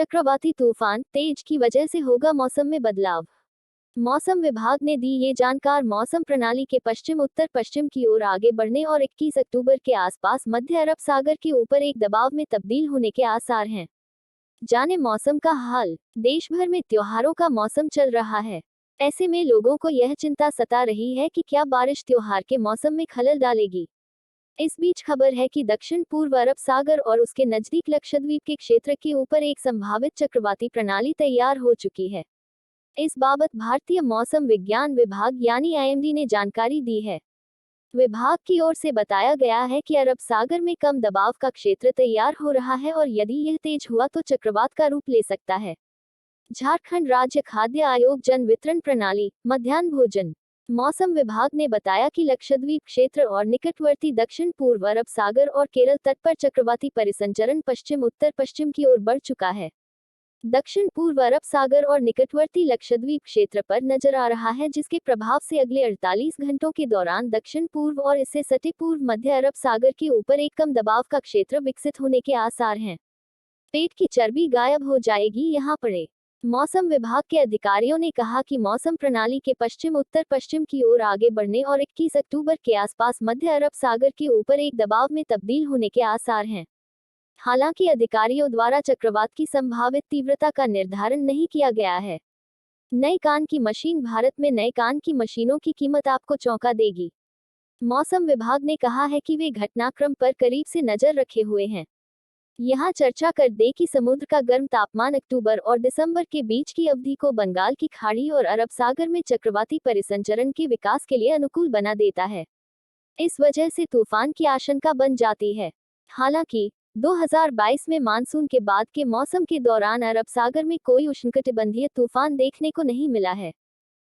चक्रवाती तूफान तेज की वजह से होगा मौसम में बदलाव। मौसम विभाग ने दी ये जानकारी। मौसम प्रणाली के पश्चिम उत्तर पश्चिम की ओर आगे बढ़ने और 21 अक्टूबर के आसपास मध्य अरब सागर के ऊपर एक दबाव में तब्दील होने के आसार हैं। जाने मौसम का हाल। देश भर में त्योहारों का मौसम चल रहा है। ऐसे में लोगों को यह चिंता सता रही है कि क्या बारिश त्योहार के मौसम में खलल डालेगी। इस बीच खबर है कि दक्षिण पूर्व अरब सागर और उसके नजदीक लक्षद्वीप के क्षेत्र के ऊपर एक संभावित चक्रवाती प्रणाली तैयार हो चुकी है। इस बाबत भारतीय मौसम विज्ञान विभाग यानी आईएमडी ने जानकारी दी है। विभाग की ओर से बताया गया है कि अरब सागर में कम दबाव का क्षेत्र तैयार हो रहा है और यदि यह तेज हुआ तो चक्रवात का रूप ले सकता है। झारखंड राज्य खाद्य आयोग जन वितरण प्रणाली मध्याह्न भोजन। मौसम विभाग ने बताया कि लक्षद्वीप क्षेत्र और निकटवर्ती दक्षिण पूर्व अरब सागर और केरल तट पर चक्रवाती परिसंचरण पश्चिम उत्तर पश्चिम की ओर बढ़ चुका है। दक्षिण पूर्व अरब सागर और निकटवर्ती लक्षद्वीप क्षेत्र पर नजर आ रहा है, जिसके प्रभाव से अगले 48 घंटों के दौरान दक्षिण पूर्व और इससे सटे पूर्व मध्य अरब सागर के ऊपर एक कम दबाव का क्षेत्र विकसित होने के आसार हैं। पेट की चर्बी गायब हो जाएगी, यहाँ पड़े। मौसम विभाग के अधिकारियों ने कहा कि मौसम प्रणाली के पश्चिम उत्तर पश्चिम की ओर आगे बढ़ने और 21 अक्टूबर के आसपास मध्य अरब सागर के ऊपर एक दबाव में तब्दील होने के आसार हैं। हालांकि अधिकारियों द्वारा चक्रवात की संभावित तीव्रता का निर्धारण नहीं किया गया है। नए कान की मशीन। भारत में नए कान की मशीनों की कीमत आपको चौंका देगी। मौसम विभाग ने कहा है कि वे घटनाक्रम पर करीब से नजर रखे हुए हैं। यहाँ चर्चा कर दे कि समुद्र का गर्म तापमान अक्टूबर और दिसंबर के बीच की अवधि को बंगाल की खाड़ी और अरब सागर में चक्रवाती परिसंचरण के विकास के लिए अनुकूल बना देता है। इस वजह से तूफान की आशंका बन जाती है। हालांकि 2022 में मानसून के बाद के मौसम के दौरान अरब सागर में कोई उष्णकटिबंधीय तूफान देखने को नहीं मिला है।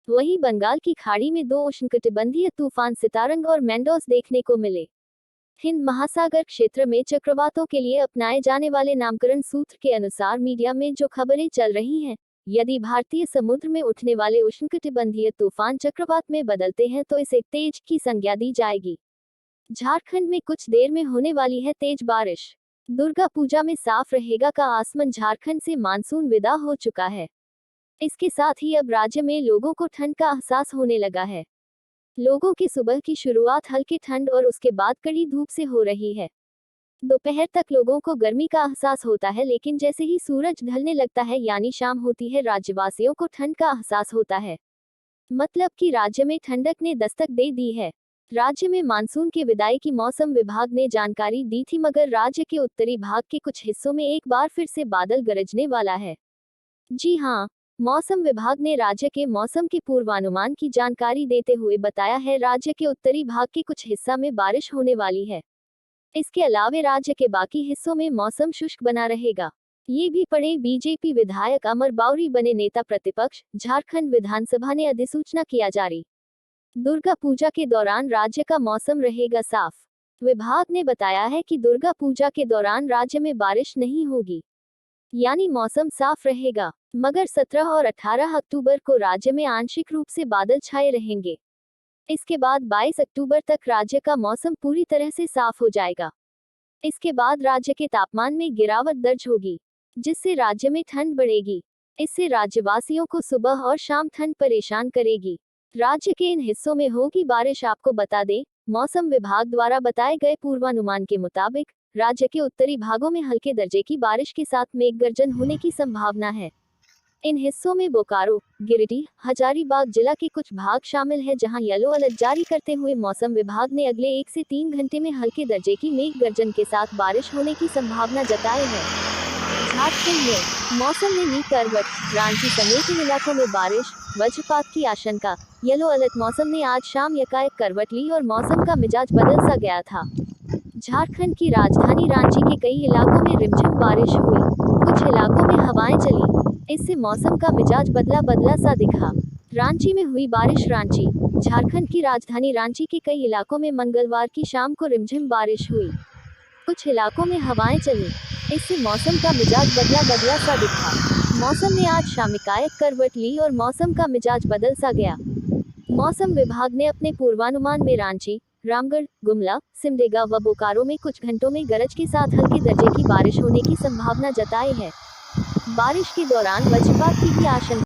वहीं बंगाल की खाड़ी में 2 उष्णकटिबंधीय तूफान सितारंग और मैंडोस देखने को मिले। हिंद महासागर क्षेत्र में चक्रवातों के लिए अपनाए जाने वाले नामकरण सूत्र के अनुसार मीडिया में जो खबरें चल रही हैं, यदि भारतीय समुद्र में उठने वाले उष्णकटिबंधीय तूफान चक्रवात में बदलते हैं तो इसे तेज की संज्ञा दी जाएगी। झारखंड में कुछ देर में होने वाली है तेज बारिश। दुर्गा पूजा में साफ रहेगा का आसमान। झारखंड से मानसून विदा हो चुका है। इसके साथ ही अब राज्य में लोगों को ठंड का एहसास होने लगा है। लोगों की सुबह की शुरुआत हल्की ठंड और उसके बाद कड़ी धूप से हो रही है। दोपहर तक लोगों को गर्मी का एहसास होता है, लेकिन जैसे ही सूरज ढलने लगता है यानी शाम होती है, राज्यवासियों को ठंड का एहसास होता है। मतलब कि राज्य में ठंडक ने दस्तक दे दी है। राज्य में मानसून के विदाई की मौसम विभाग ने जानकारी दी थी, मगर राज्य के उत्तरी भाग के कुछ हिस्सों में एक बार फिर से बादल गरजने वाला है। जी हां, मौसम विभाग ने राज्य के मौसम के पूर्वानुमान की जानकारी देते हुए बताया है, राज्य के उत्तरी भाग के कुछ हिस्सा में बारिश होने वाली है। इसके अलावे राज्य के बाकी हिस्सों में मौसम शुष्क बना रहेगा। ये भी पढ़े, बीजेपी विधायक अमर बाउरी बने नेता प्रतिपक्ष। झारखंड विधानसभा ने अधिसूचना किया जारी। दुर्गा पूजा के दौरान राज्य का मौसम रहेगा साफ। विभाग ने बताया है कि दुर्गा पूजा के दौरान राज्य में बारिश नहीं होगी, यानी मौसम साफ रहेगा। मगर 17 और 18 अक्टूबर को राज्य में आंशिक रूप से बादल छाए रहेंगे। इसके बाद 22 अक्टूबर तक राज्य का मौसम पूरी तरह से साफ हो जाएगा। इसके बाद राज्य के तापमान में गिरावट दर्ज होगी, जिससे राज्य में ठंड बढ़ेगी। इससे राज्यवासियों को सुबह और शाम ठंड परेशान करेगी। राज्य के इन हिस्सों में होगी बारिश। आपको बता दें, मौसम विभाग द्वारा बताए गए पूर्वानुमान के मुताबिक राज्य के उत्तरी भागों में हल्के दर्जे की बारिश के साथ मेघ गर्जन होने की संभावना है। इन हिस्सों में बोकारो, गिरिडीह, हजारीबाग जिला के कुछ भाग शामिल है, जहां येलो अलर्ट जारी करते हुए मौसम विभाग ने अगले 1 से 3 घंटे में हल्के दर्जे की मेघ गर्जन के साथ बारिश होने की संभावना जताई है। झारखंड में मौसम ने ली करवट। रांची समेत इन इलाकों में बारिश, वज्रपात की आशंका। Yellow alert. मौसम ने आज शाम एकाएक करवट ली और मौसम का मिजाज बदल सा गया था। झारखंड की राजधानी रांची के कई इलाकों में रिमझिम बारिश हुई। कुछ इलाकों में हवाएं चली। इससे मौसम का मिजाज बदला सा दिखा। रांची में हुई बारिश। रांची, झारखंड की राजधानी रांची के कई इलाकों में मंगलवार की शाम को रिमझिम बारिश हुई। कुछ इलाकों में हवाएं चली। इससे मौसम का मिजाज बदला सा दिखा। मौसम ने आज शाम एकाएक करवट ली और मौसम का मिजाज बदल सा गया। मौसम विभाग ने अपने पूर्वानुमान में रांची, रामगढ़, गुमला, सिमडेगा व बोकारो में कुछ घंटों में गरज के साथ हल्के दर्जे की बारिश होने की संभावना जताई है। बारिश के दौरान वज्रपात की भी आशंका